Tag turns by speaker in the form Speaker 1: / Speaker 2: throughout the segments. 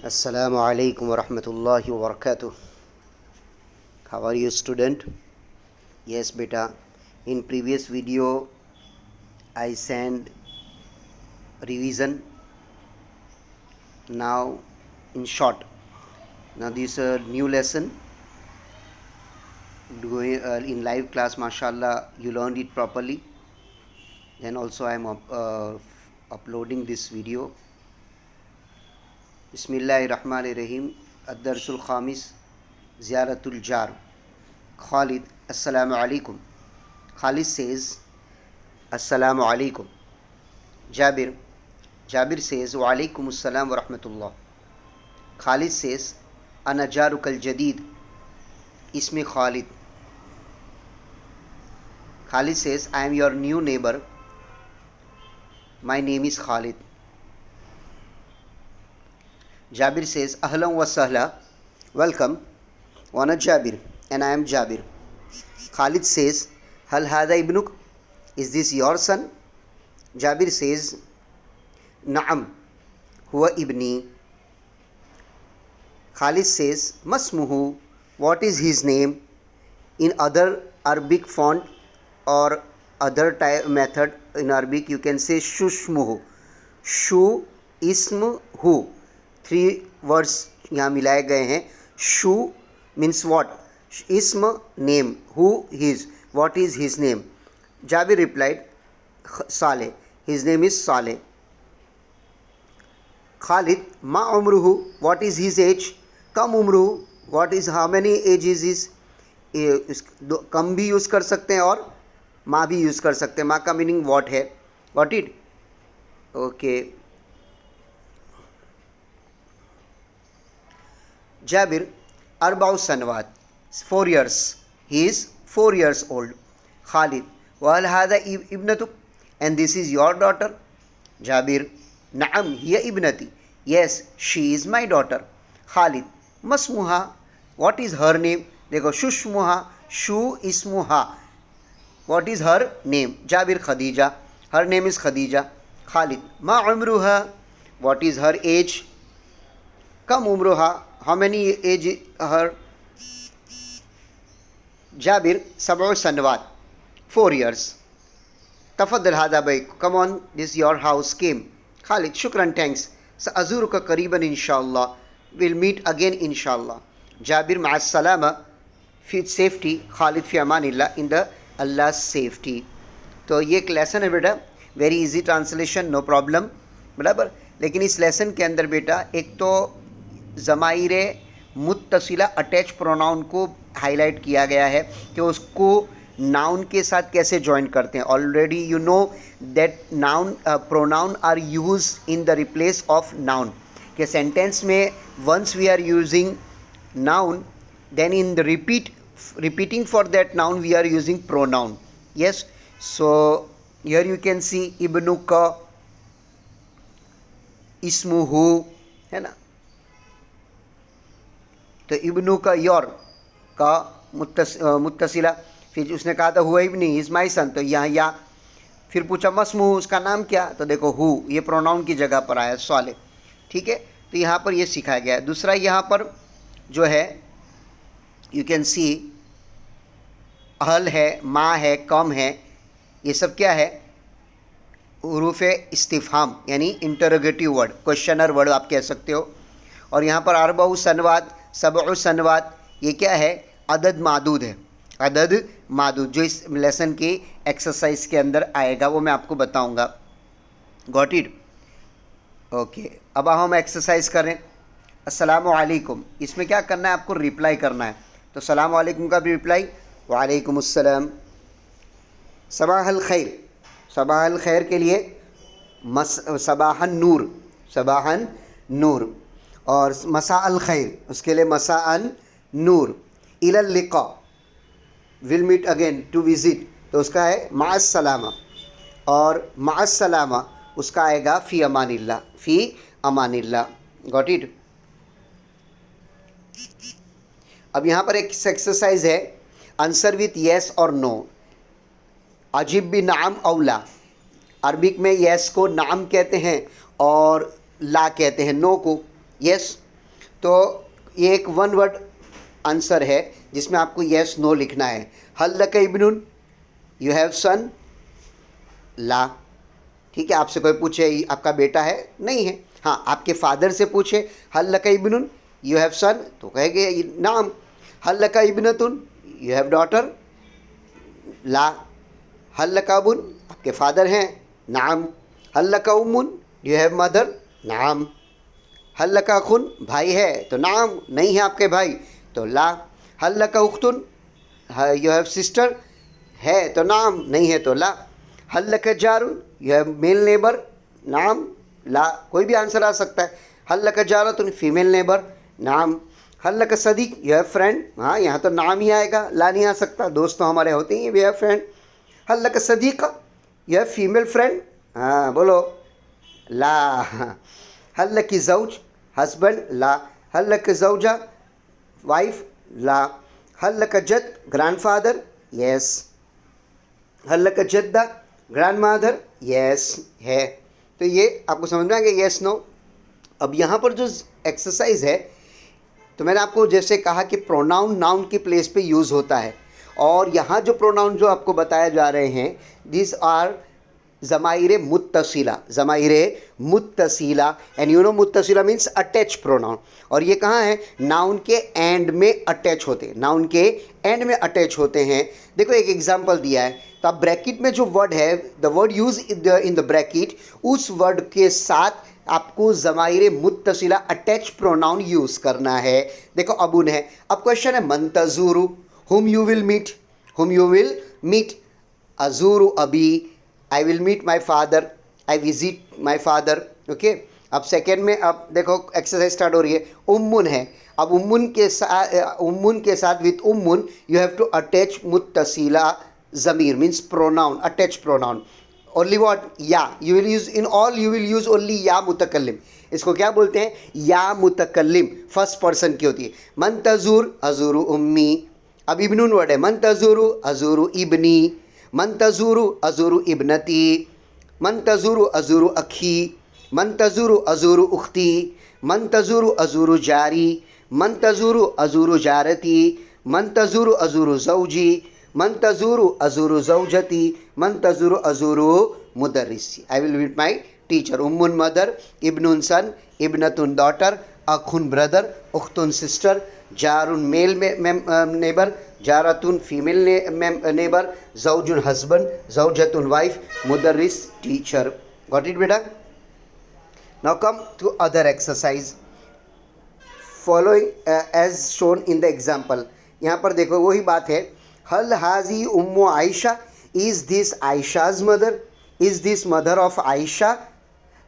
Speaker 1: Assalamu alaikum wa rahmatullahi wa barakatuh. How are you, student? Yes, beta. In previous video, I sent revision. Now, in short, now this is a new lesson. Going in live class, mashallah, you learned it properly. Then also I am uploading this video. Bismillahirrahmanirrahim. Ad-Darsul Khamis, Ziyaratul Jar. Khalid, Assalamu alaikum. Khalid says, Assalamu alaikum. Jabir says, Wa alaikum assalam wa rahmatullah. Khalid says, Ana jarukal jadid. Ismi Khalid. Khalid says, I am your new neighbor. My name is Khalid. Jabir says, Ahlan wa sahla. Welcome. Wana Jabir. And I am Jabir. Khalid says, Hal hada ibnuk? Is this your son? Jabir says, Naam. Huwa ibni. Khalid says, Masmuhu. What is his name? In other Arabic font or other method in Arabic, you can say Shushmuhu. Shu, ism, hu. 3 words यहाँ मिलाए गए हैं. Shu means what? Ism, name. Who, his. What is his name? Jabir replied, Saleh. His name is Saleh. Khalid, Ma umruhu. What is his age? Kam umruhu. What is, how many age is his? कम भी use कर सकते हैं और माँ भी use कर सकते हैं. माँ का मीनिंग वॉट है. What it? Okay. Jabir, Arba'u Sanawat, 4 years. He is 4 years old. Khalid, Wahal hada ibnatuk? And this is your daughter? Jabir, Naam, hiya ibnati. Yes, she is my daughter. Khalid, Masmuha. What is her name? देखो, Shushmuha, Shu ismuha. What is her name? Jabir, Khadija. Her name is Khadija. Khalid, Ma umruha. What is her age? Kam umruha. How many age her? Jabir, Sab'u Sanawat, 4 years. Tafaddal hada bayk. Come on, this is your house. Came. Khalid, shukran, thanks. Sa'azuruka qariban inshallah. We'll meet again inshallah. Jabir, ma'as salama. Fi safety. Khalid fi amanillah. In the Allah's safety. तो ये एक lesson है बेटा. Very easy translation, no problem. बराबर. लेकिन इस lesson के अंदर बेटा एक तो ज़माइर मुत्तसिला अटैच प्रोनाउन को हाईलाइट किया गया है कि उसको नाउन के साथ कैसे ज्वाइन करते हैं. Already you know that noun pronoun are use in the replace of noun. के सेंटेंस में once we are using noun, then in the repeating for that noun we are using pronoun. Yes, so here you can see ibnuka, ismuhu, है ना. तो इब्नू का your का मुत्तसिला. फिर उसने कहा था हुआ इब्नी, इज़ माई सन. तो यहाँ या. फिर पूछा मस्मू, उसका नाम क्या? तो देखो हु, ये प्रोनाउन की जगह पर आया साले. ठीक है, तो यहाँ पर ये सिखाया गया है. दूसरा यहाँ पर जो है यू कैन सी हल है, माँ है, कम है. ये सब क्या है? हुरूफ इस्तिफ़हाम यानी इंटरोगेटिव वर्ड, क्वेश्चनर वर्ड आप कह सकते हो. और यहाँ पर अरबऊ सनवात, सबउ सनवात, ये क्या है? अदद मादूद है. अदद मादूद जो इस लेसन की एक्सरसाइज के अंदर आएगा वो मैं आपको बताऊंगा. Got it? ओके. अब हम एक्सरसाइज करें. अस्सलामु अलैकुम. इसमें क्या करना है? आपको रिप्लाई करना है. तो सलाम अलैकुम का भी रिप्लाई वालेकुम अस्सलाम. सबाहल खैर, सबाहल खैर के लिए सबाहन नूर, सबाहन नूर. और मसा अल खैर, उसके लिए मसा अन नूर. इलल लिक़ा, will meet again, to visit, तो उसका है माअस सलामा. और माअस सलामा उसका आएगा फ़ी अमानिल्लाह, फ़ी अमानिल्लाह. Got it? अब यहाँ पर एक एक्सरसाइज है, आंसर विथ येस और नो. अजिब भी नाम औला. अरबिक में येस को नाम कहते हैं और ला कहते हैं नो को. यस, तो ये एक वन वर्ड आंसर है जिसमें आपको येस नो लिखना है। हल लक इब्नुन, यू हैव सन, ला। ठीक है, आपसे कोई पूछे आपका बेटा है, नहीं है। हाँ, आपके फादर से पूछे हल लक इब्नुन, यू हैव सन, तो कहेंगे नाम। हल लक इब्नतुन, यू हैव डॉटर, ला। हल लक अबुन, आपके फादर हैं, नाम। हल लक उम्मुन, यू हैव मदर, नाम। हल लक अखुन, भाई है तो नाम, नहीं है आपके भाई तो ला। हल लक उख्तुन, यू हैव सिस्टर, है तो नाम, नहीं है तो ला। हल लक जारुन, यू हैव मेल नेबर, नाम, ला। कोई भी आंसर आ सकता है। हल लक जारतुन, फीमेल नेबर, नाम। हल luck Sadiq, you have friend, हाँ यहाँ तो नाम ही आएगा, ला नहीं आ सकता, दोस्त तो हमारे होते ही, वी हैव फ्रेंड। हल लक सदीका, यू हैव फीमेल फ्रेंड, हाँ बोलो, ला। हल लक ज़ौज, हस्बैंड, ला। हल लक ज़ौजा, वाइफ, ला। हल लक जद, ग्रैंडफादर, यस। हल लक जद्दा, ग्रैंडमदर, यस है। तो ये आपको समझ में आ गया, यस नो। अब यहाँ पर जो एक्सरसाइज है, तो मैंने आपको जैसे कहा कि प्रोनाउन नाउन की प्लेस पे यूज़ होता है, और यहाँ जो प्रोनाउन जो आपको बताए जा रहे हैं, दिस आर ज़माइर मुत्तसिला, ज़माइर मुत्तसिला, एंड यू नो मुत्तसिला मीन्स अटैच प्रोनाउन। और ये कहाँ है, नाउन के एंड में अटैच होते हैं, नाउन के एंड में अटैच होते हैं। देखो एक एग्जांपल दिया है, तो अब ब्रैकेट में जो वर्ड है, the word use in the bracket, उस वर्ड के साथ आपको ज़माइर मुत्तसिला अटैच प्रोनाउन यूज़ करना है। देखो अबुन है, अब क्वेश्चन है मंतजूरु, whom you will meet, whom you will meet. अजूरु अबी, I will meet my father, I visit my father. Okay, अब सेकेंड में अब देखो एक्सरसाइज स्टार्ट हो रही है। उम्मुन है, अब उम्मुन के साथ विथ उम्मुन यू हैव टू अटैच मुत्तसिला ज़मीर means pronoun, attach pronoun. Only what, या, you will use in all, you will use only या मुतकल्लिम। इसको क्या बोलते हैं, या मुतकल्लिम, फर्स्ट पर्सन की होती है। मंतजूर, अजूरु उम्मी। अब इब्नुन वर्ड है, मंतजूरु अजूरु इब्नी, मंतजूरु अजूरु इब्नती, मंतजूरु अजूरु अखी, मंतजूरु अजूरु उख्ती, मंतजूरु अजूरु जारी, मंतजूरु अजूरु जारती, मंतजूरु अजूरु ज़ौजी, मंतजूरु अजूरु ज़ौजती, मंतजूरु अजूरु मुदर्रिसी। I will meet my teacher. उम्मुन मदर, इब्नुन सन, इब्नतुन डॉटर, अखुन ब्रदर, उख्तुन सिस्टर, जारुन मेल नेबर, जारतुन फीमेल नेबर, ज़ौजुन हस्बैंड, ज़ौजतुन वाइफ, मुदर्रिस टीचर। गॉट इट बेटा? Now come to other exercise following as shown in the example. यहाँ पर देखो वही बात है, हल हाजी उम्मु Aisha, is this आयशाज mother, is this mother of Aisha,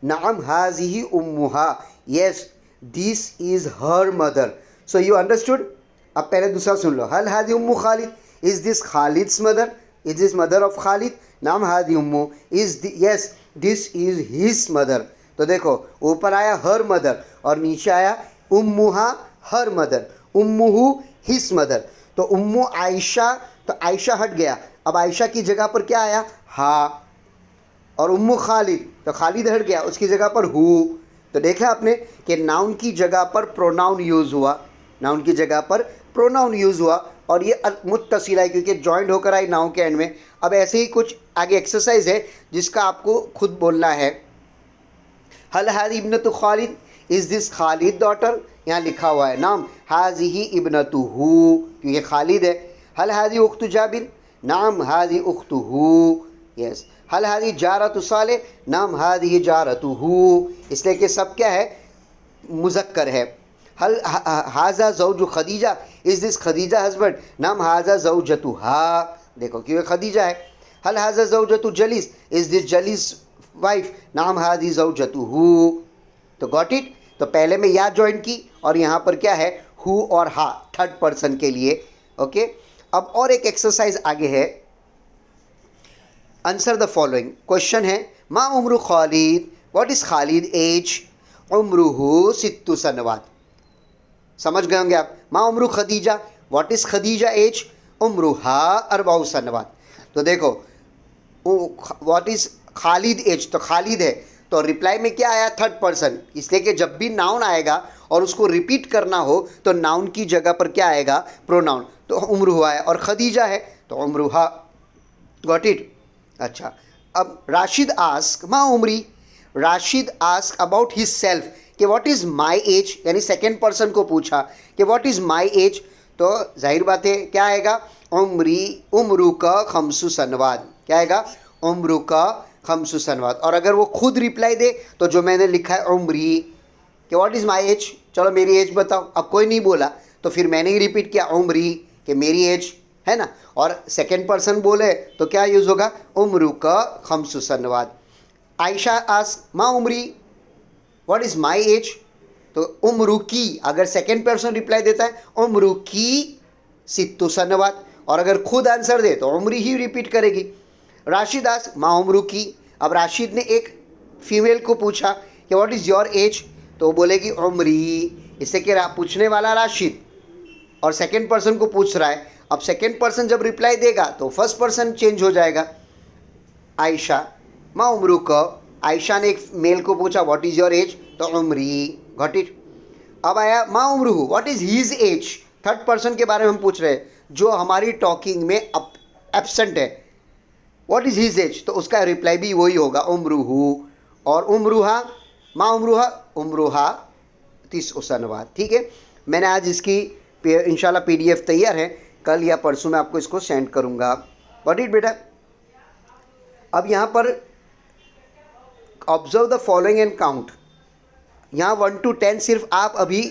Speaker 1: नाम हाजी उम्मुहा, yes this is her mother. So you understood. अब पहले दूसरा सुन लो, हल हादी उम्मु Khalid, is this Khalid's mother, is this mother of Khalid, नाम हादी उम्मु, is yes this is his mother. तो देखो ऊपर आया हर मदर और नीचे आया उम्मुहा हर मदर, उम्मुहु हिज मदर। तो उम्मु आयशा, तो आयशा हट गया, अब आयशा की जगह पर क्या आया, हा। और उम्मु खालिद, तो खालिद हट गया, उसकी जगह पर हु। तो देखा आपने कि नाउन की जगह पर प्रोनाउन यूज़ हुआ, नाउन की जगह पर प्रोनाउन यूज़ हुआ, और ये मुत्तसिला है क्योंकि जॉइंट होकर आई नाउन के एंड में। अब ऐसे ही कुछ आगे एक्सरसाइज है जिसका आपको खुद बोलना है। हल हादी इब्नतु Khalid, is this Khalid daughter, यहाँ लिखा हुआ है नाम, हाज़िही इब्नतुहु क्योंकि खालिद है। हल हादी उख्तु जाबिर, नाम हादी उख्तुहु, यस। हल हादी जारतु साले, नाम हादी जारतुहु, इसलिए कि सब क्या है, मुज़क्कर है। हल हाजा ज़ौजु Khadija, is this Khadija husband, नाम हाजा ज़ौजतुहा, देखो क्योंकि खदीजा है। हल हाजा ज़ौजतु Jalees, is this Jalees wife, नाम हादी ज़ौजतुहु। तो गॉट इट। तो पहले में या ज्वाइन की और यहाँ पर क्या है, हु और हा, थर्ड पर्सन के लिए। ओके, अब और एक एक्सरसाइज आगे है, आंसर द फॉलोइंग। क्वेश्चन है, मा उम्र Khalid, what is Khalid age, उम्रुहु सित्तु सनवात। समझ गए होंगे आप। मा उम्र Khadija, what is Khadija age, उम्रुहा अरबाउ सनवात। तो देखो व्हाट इज़ खालिद एज, तो खालिद है तो रिप्लाई में क्या आया, थर्ड पर्सन, इसलिए कि जब भी नाउन आएगा और उसको रिपीट करना हो तो नाउन की जगह पर क्या आएगा, प्रोनाउन। तो उम्रुहा है और खदीजा है तो उम्रुहा, गॉट इट। अच्छा, अब राशिद आस्क मा उम्री, Rashid ask about his self कि व्हाट इज़ माई एज, यानी सेकेंड पर्सन को पूछा कि व्हाट इज़ माई एज, तो जाहिर बात है क्या आएगा, उम्री उम्रू का खमसु सनवाद, क्या आएगा, उम्रू का खमसु सनवाद। और अगर वो खुद रिप्लाई दे तो जो मैंने लिखा है उम्री कि व्हाट इज़ माई एज, चलो मेरी एज बताओ, अब कोई नहीं बोला तो फिर मैंने ही रिपीट किया उम्री कि मेरी एज है ना, और सेकेंड पर्सन बोले तो क्या यूज़ होगा, उम्रू का खमसु सनवाद। आयशा आस्क मा उम्री, व्हाट इज़ माई एज, तो उम्रू की, अगर सेकेंड पर्सन रिप्लाई देता है उम्रू की सित्तु सनवात, और अगर खुद आंसर दे तो उम्री ही रिपीट करेगी। राशिद आस्क मा उम्रू की, अब राशिद ने एक फीमेल को पूछा कि व्हाट इज़ योर एज, तो वो बोलेगी उम्री, इससे कि पूछने वाला राशिद और सेकेंड पर्सन को पूछ रहा है। अब सेकेंड पर्सन जब रिप्लाई देगा तो फर्स्ट पर्सन चेंज हो जाएगा। आयशा मा उम्रू का, आयशा ने एक मेल को पूछा व्हाट इज़ योर एज, तो उम्री, गॉट इट। अब आया मा उम्रू, what is his age, third person के बारे में हम पूछ रहे हैं जो हमारी टॉकिंग में एब्सेंट है, व्हाट इज़ हीज एज, तो उसका रिप्लाई भी वही होगा उम्रूहू। और उम्रूहा मा उम्रूहा, उम्रूहा तीस सनवात, ठीक है। मैंने आज इसकी इंशाल्लाह PDF तैयार है, कल या परसों मैं आपको इसको सेंड करूँगा, गॉट इट बेटा। अब यहाँ पर observe the following and count, यहाँ 1 to 10 सिर्फ आप अभी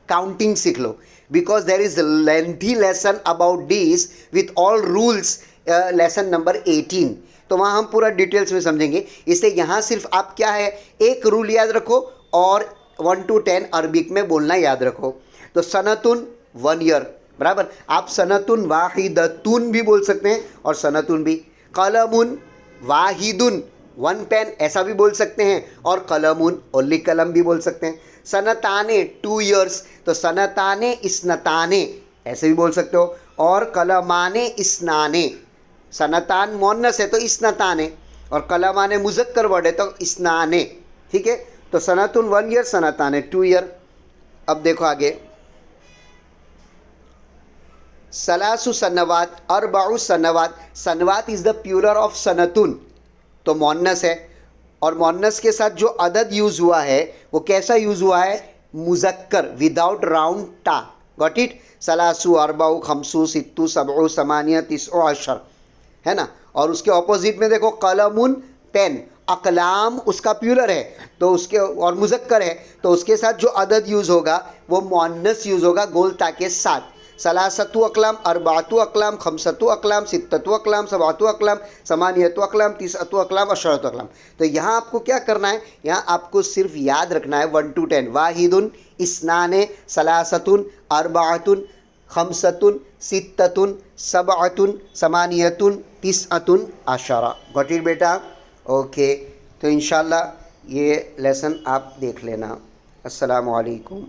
Speaker 1: काउंटिंग सीख लो, because there is lengthy lesson about this with all rules, lesson number 18, तो वहाँ हम पूरा डिटेल्स में समझेंगे। इसलिए यहाँ सिर्फ आप क्या है, एक रूल याद रखो और 1 to 10 अरबिक में बोलना याद रखो। तो सनतुन 1 ईयर, बराबर, आप सनतुन वाहिदतुन भी बोल सकते हैं और सनतुन भी। कलमुन वाहिदुन 1 पेन ऐसा भी बोल सकते हैं, और कलमुन ओनली कलम भी बोल सकते हैं। सनताने 2 ईयर्स, तो सनताने इस्नताने ऐसे भी बोल सकते हो, और कलमाने इस्नाने, सनतान मोन्नस है तो इस्नताने, और कलमाने मुजक्कर वर्ड है तो इस्नाने, ठीक है। तो सनतुन 1 ईयर, सनताने 2 ईयर। अब देखो आगे, सलासु सनवात अरबाउ सनवात, सनवात इज़ द प्लूरल ऑफ सनतुन, तो मोन्नस है, और मोन्नस के साथ जो अदद यूज़ हुआ है वो कैसा यूज़ हुआ है, मुजक्कर विदाउट राउंड टा, गॉट इट। सलासु अरबाउ खमसु सित्तु सबउ समानिया तिस्उ अशर, है ना। और उसके ऑपोजिट में देखो कलमुन पेन, अकलाम उसका प्लूरल है तो उसके, और मुजक्कर है तो उसके साथ जो अदद यूज़ होगा वो मोन्नस यूज़ होगा गोल ता के साथ। सलासतु अकलाम अरबातु अकलाम खमसतु अकलाम सित्ततु अकलाम सबातु अकलाम समानियतु अकलाम तिसअतु अकलाम अशरतु अकलाम। तो यहाँ आपको क्या करना है, यहाँ आपको सिर्फ याद रखना है 1 to 10, वाहिदुन इस्नाने सलासतुन अरबातुन खमसतुन सित्ततुन सबअतुन समानियतुन तिसअतुन अशरा, गॉट इट बेटा, ओके। तो इंशाल्लाह ये लेसन आप देख लेना। अस्सलामु अलैकुम।